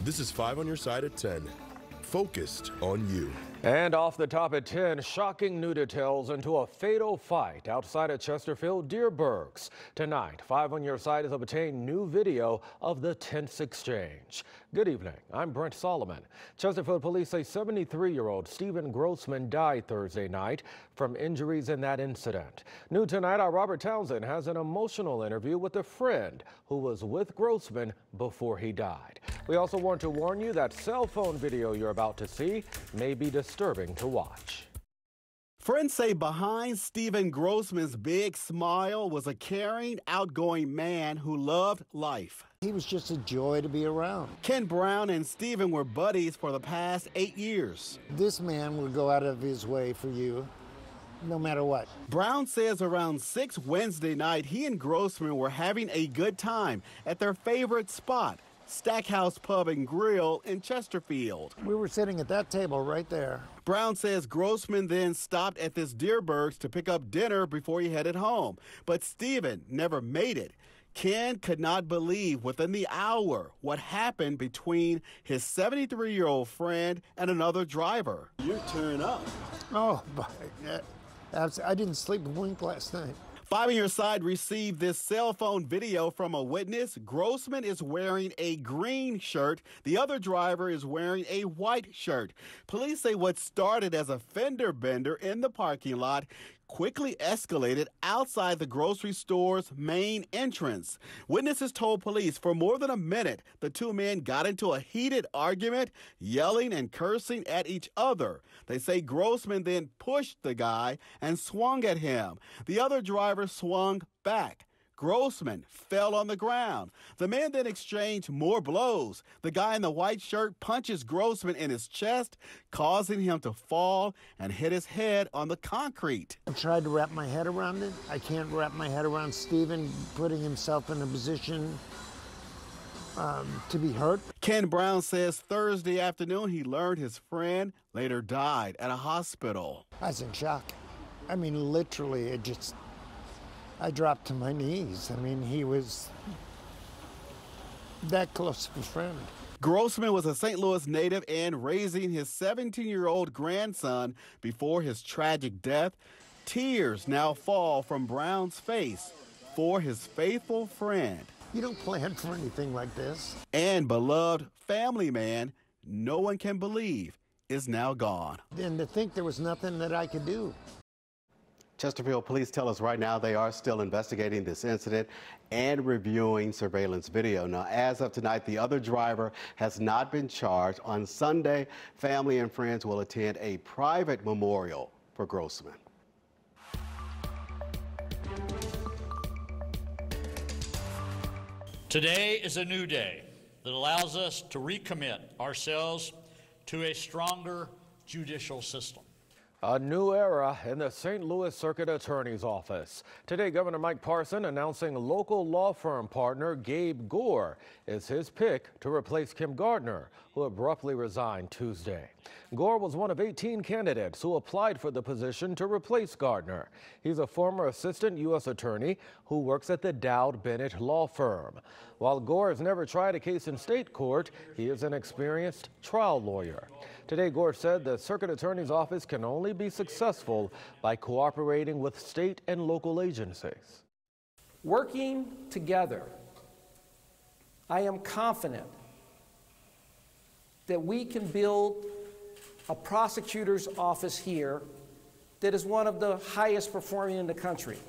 This is 5 on your side at 10. Focused on you. And off the top at 10, shocking new details into a fatal fight outside of Chesterfield Deerbergs. Tonight, 5 on your side has obtained new video of the tense exchange. Good evening, I'm Brent Solomon. Chesterfield police say 73-year-old Stephen Grossman died Thursday night from injuries in that incident. New tonight, our Robert Townsend has an emotional interview with a friend who was with Grossman before he died. We also want to warn you that cell phone video you're about to see may be disturbing to watch. Friends say behind Stephen Grossman's big smile was a caring, outgoing man who loved life. He was just a joy to be around. Ken Brown and Stephen were buddies for the past 8 years. This man would go out of his way for you, no matter what. Brown says around 6 Wednesday night, he and Grossman were having a good time at their favorite spot, Stackhouse Pub and Grill in Chesterfield. We were sitting at that table right there. Brown says Grossman then stopped at this Deerbergs to pick up dinner before he headed home. But Stephen never made it. Ken could not believe within the hour what happened between his 73-year-old friend and another driver. You turn up. Oh, I didn't sleep a wink last night. 5 on your side received this cell phone video from a witness. Grossman is wearing a green shirt. The other driver is wearing a white shirt. Police say what started as a fender bender in the parking lot quickly escalated outside the grocery store's main entrance. Witnesses told police for more than a minute, the two men got into a heated argument, yelling and cursing at each other. They say Grossman then pushed the guy and swung at him. The other driver swung back. Grossman fell on the ground. The men then exchanged more blows. The guy in the white shirt punches Grossman in his chest, causing him to fall and hit his head on the concrete. I tried to wrap my head around it. I can't wrap my head around Stephen putting himself in a position to be hurt. Ken Brown says Thursday afternoon he learned his friend later died at a hospital. I was in shock. I mean, literally, I dropped to my knees. I mean, he was that close of a friend. Grossman was a St. Louis native and raising his 17-year-old grandson before his tragic death. Tears now fall from Brown's face for his faithful friend. You don't plan for anything like this. And beloved family man, no one can believe, is now gone. And to think there was nothing that I could do. Chesterfield police tell us right now they are still investigating this incident and reviewing surveillance video. Now, as of tonight, the other driver has not been charged. On Sunday, family and friends will attend a private memorial for Grossman. Today is a new day that allows us to recommit ourselves to a stronger judicial system. A new era in the St. Louis Circuit Attorney's Office. Today, Governor Mike Parson announcing local law firm partner Gabe Gore is his pick to replace Kim Gardner, who abruptly resigned Tuesday. Gore was one of 18 candidates who applied for the position to replace Gardner. He's a former assistant U.S. attorney who works at the Dowd Bennett law firm. While Gore has never tried a case in state court, he is an experienced trial lawyer. Today, Gore said the Circuit Attorney's Office can only be successful by cooperating with state and local agencies. Working together, I am confident that we can build a prosecutor's office here that is one of the highest performing in the country.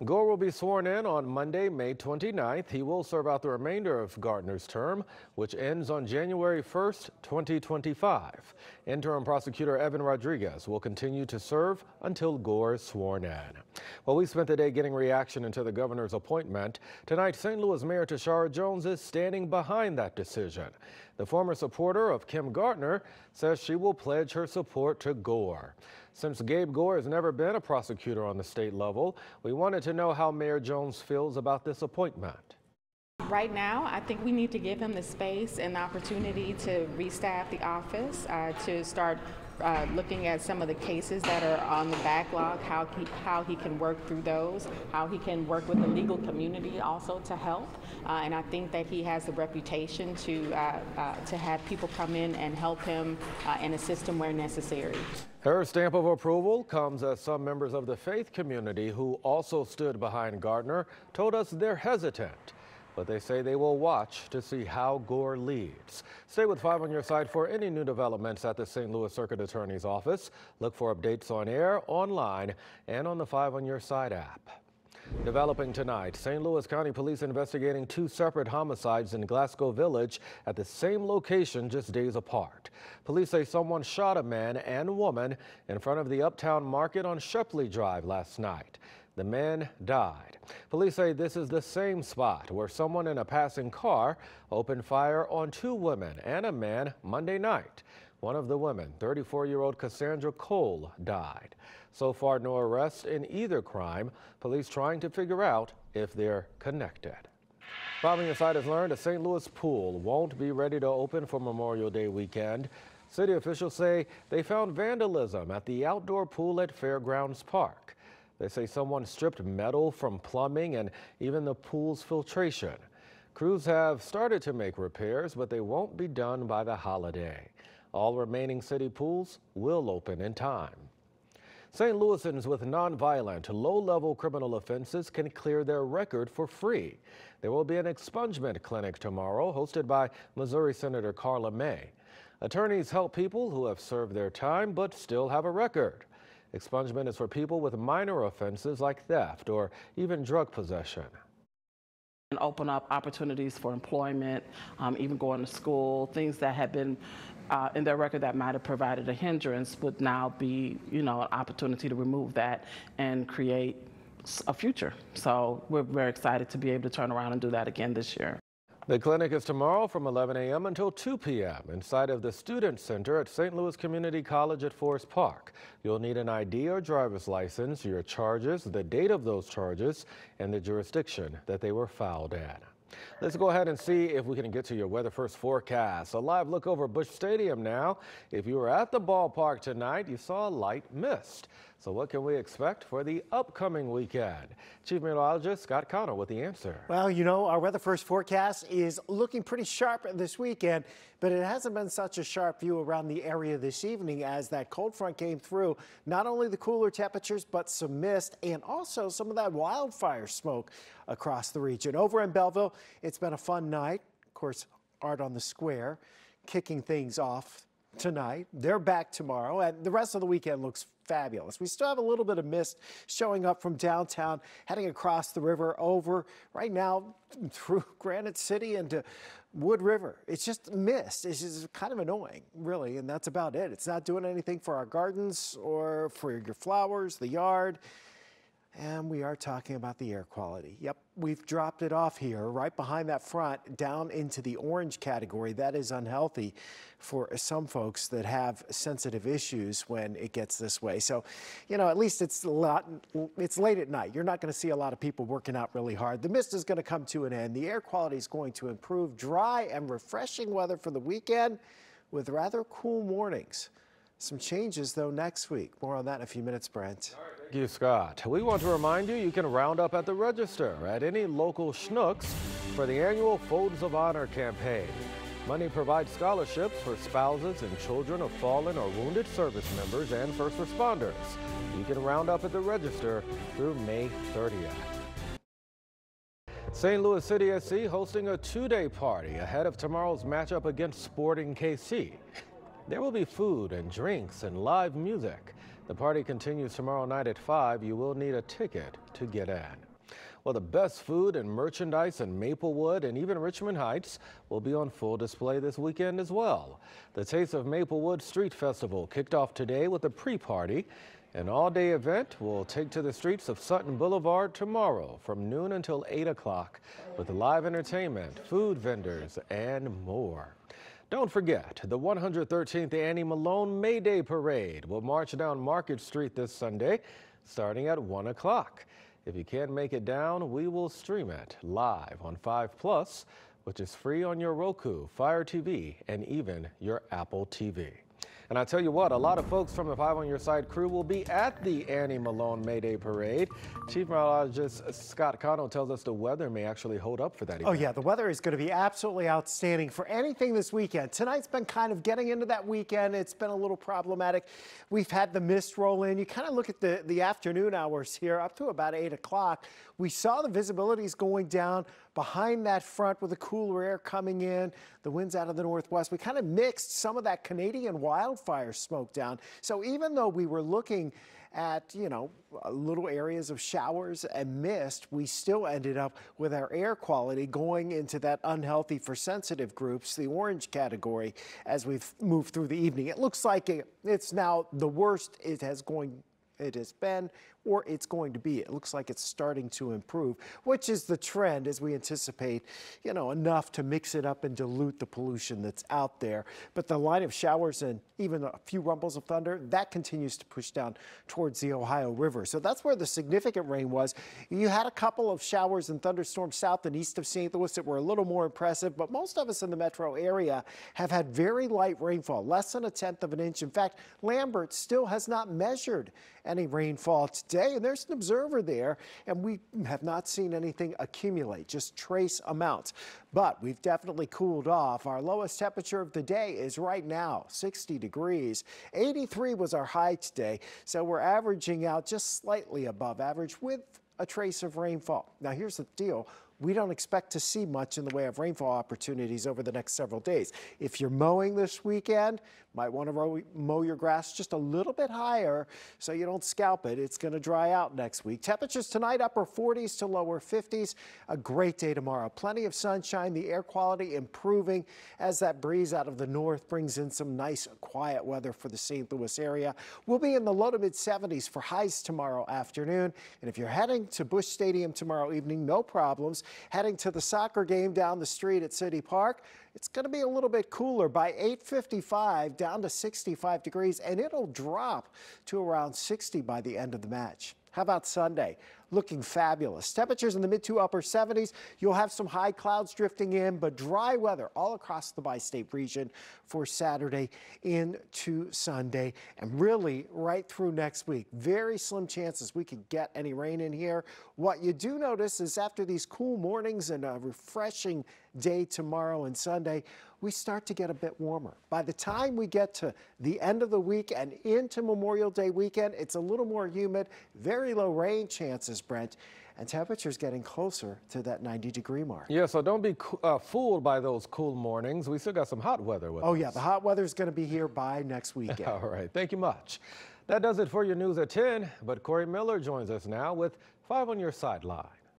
Gore will be sworn in on Monday, May 29th. He will serve out the remainder of Gardner's term, which ends on January 1st, 2025. Interim prosecutor Evan Rodriguez will continue to serve until Gore is sworn in. Well, we spent the day getting reaction into the governor's appointment. Tonight, St. Louis Mayor Tishaura Jones is standing behind that decision. The former supporter of Kim Gardner says she will pledge her support to Gore. Since Gabe Gore has never been a prosecutor on the state level, we wanted to know how Mayor Jones feels about this appointment. Right now, I think we need to give him the space and the opportunity to restaff the office, to start looking at some of the cases that are on the backlog, how he can work through those, how he can work with the legal community also to help. And I think that he has the reputation to have people come in and help him and assist him where necessary. Her stamp of approval comes as some members of the faith community who also stood behind Gardner told us they're hesitant, but they say they will watch to see how Gore leads. Stay with 5 on your side for any new developments at the St. Louis Circuit Attorney's Office. Look for updates on air, online, and on the 5 on your side app. Developing tonight, St. Louis County Police investigating 2 separate homicides in Glasgow Village at the same location just days apart. Police say someone shot a man and woman in front of the Uptown Market on Shepley Drive last night. The man died. Police say this is the same spot where someone in a passing car opened fire on 2 women and a man Monday night. One of the women, 34-year-old Cassandra Cole, died. So far, no arrests in either crime. Police trying to figure out if they're connected. 5 on your side has learned a St. Louis pool won't be ready to open for Memorial Day weekend. City officials say they found vandalism at the outdoor pool at Fairgrounds Park. They say someone stripped metal from plumbing and even the pool's filtration. Crews have started to make repairs, but they won't be done by the holiday. All remaining city pools will open in time. St. Louisans with nonviolent, low-level criminal offenses can clear their record for free. There will be an expungement clinic tomorrow hosted by Missouri Senator Carla May. Attorneys help people who have served their time but still have a record. Expungement is for people with minor offenses like theft or even drug possession. And open up opportunities for employment, even going to school, things that have been in their record that might have provided a hindrance would now be, an opportunity to remove that and create a future. So we're very excited to be able to turn around and do that again this year. The clinic is tomorrow from 11 a.m. until 2 p.m. inside of the Student Center at St. Louis Community College at Forest Park. You'll need an ID or driver's license, your charges, the date of those charges, and the jurisdiction that they were filed in. Let's go ahead and see if we can get to your Weather First forecast. A live look over Busch Stadium now. If you were at the ballpark tonight, you saw a light mist. So what can we expect for the upcoming weekend? Chief Meteorologist Scott Connell with the answer. Well, our Weather First forecast is looking pretty sharp this weekend, but it hasn't been such a sharp view around the area this evening as that cold front came through. Not only the cooler temperatures, but some mist and also some of that wildfire smoke across the region. Over in Belleville, it's been a fun night. Of course, Art on the Square kicking things off tonight. They're back tomorrow, and the rest of the weekend looks fabulous. We still have a little bit of mist showing up from downtown, heading across the river over right now through Granite City into Wood River. It's just mist. It's just kind of annoying, really, and that's about it. It's not doing anything for our gardens or for your flowers, the yard. And we are talking about the air quality. Yep, we've dropped it off here right behind that front down into the orange category. That is unhealthy for some folks that have sensitive issues when it gets this way. So, at least it's late at night. You're not going to see a lot of people working out really hard. The mist is going to come to an end. The air quality is going to improve. Dry and refreshing weather for the weekend with rather cool mornings. Some changes, though, next week. More on that in a few minutes, Brent. Thank you, Scott. We want to remind you can round up at the register at any local Schnucks for the annual Folds of Honor campaign. Money provides scholarships for spouses and children of fallen or wounded service members and first responders. You can round up at the register through May 30th. St. Louis City SC hosting a 2-day party ahead of tomorrow's matchup against Sporting KC. There will be food and drinks and live music. The party continues tomorrow night at 5. You will need a ticket to get in. Well, the best food and merchandise in Maplewood and even Richmond Heights will be on full display this weekend as well. The Taste of Maplewood Street Festival kicked off today with a pre-party. An all-day event will take to the streets of Sutton Boulevard tomorrow from noon until 8 o'clock with live entertainment, food vendors, and more. Don't forget, the 113th Annie Malone May Day Parade will march down Market Street this Sunday, starting at 1 o'clock. If you can't make it down, we will stream it live on 5+, which is free on your Roku, Fire TV, and even your Apple TV. And I tell you what, a lot of folks from the 5 on Your Side crew will be at the Annie Malone May Day Parade. Chief Meteorologist Scott Cano tells us the weather may actually hold up for that event. Oh yeah, the weather is going to be absolutely outstanding for anything this weekend. Tonight's been kind of getting into that weekend. It's been a little problematic. We've had the mist roll in. You kind of look at the afternoon hours here up to about 8 o'clock. We saw the visibilities going down behind that front with the cooler air coming in, the winds out of the northwest. We kind of mixed some of that Canadian wildfire smoke down. So even though we were looking at, you know, little areas of showers and mist, we still ended up with our air quality going into that unhealthy for sensitive groups, the orange category, as we've moved through the evening. It looks like it's now the worst it has been, or it's going to be. It looks like it's starting to improve, which is the trend as we anticipate, you know, enough to mix it up and dilute the pollution that's out there. But the line of showers and even a few rumbles of thunder, that continues to push down towards the Ohio River. So that's where the significant rain was. You had a couple of showers and thunderstorms south and east of St. Louis that were a little more impressive, but most of us in the metro area have had very light rainfall, less than 1/10 of an inch. In fact, Lambert still has not measured any rainfall today, and there's an observer there, and we have not seen anything accumulate, just trace amounts. But we've definitely cooled off. Our lowest temperature of the day is right now 60 degrees. 83 was our high today, so we're averaging out just slightly above average with a trace of rainfall. Now here's the deal. We don't expect to see much in the way of rainfall opportunities over the next several days. If you're mowing this weekend, might want to mow your grass just a little bit higher so you don't scalp it. It's going to dry out next week. Temperatures tonight, upper 40s to lower 50s. A great day tomorrow. Plenty of sunshine, the air quality improving as that breeze out of the north brings in some nice quiet weather for the St. Louis area. We'll be in the low to mid 70s for highs tomorrow afternoon. And if you're heading to Busch Stadium tomorrow evening, no problems. Heading to the soccer game down the street at City Park, it's going to be a little bit cooler by 8:55 down to 65 degrees, and it'll drop to around 60 by the end of the match. How about Sunday? Looking fabulous. Temperatures in the mid to upper 70s. You'll have some high clouds drifting in, but dry weather all across the bi-state region for Saturday into Sunday, and really right through next week. Very slim chances we could get any rain in here. What you do notice is after these cool mornings and a refreshing day tomorrow and Sunday, we start to get a bit warmer. By the time we get to the end of the week and into Memorial Day weekend, it's a little more humid, very low rain chances, Brent, and temperatures getting closer to that 90-degree mark. Yeah, so don't be fooled by those cool mornings. We still got some hot weather with us. Oh yeah, the hot weather is going to be here by next weekend. All right, thank you much. That does it for your news at 10, but Corey Miller joins us now with 5 on Your Side Live.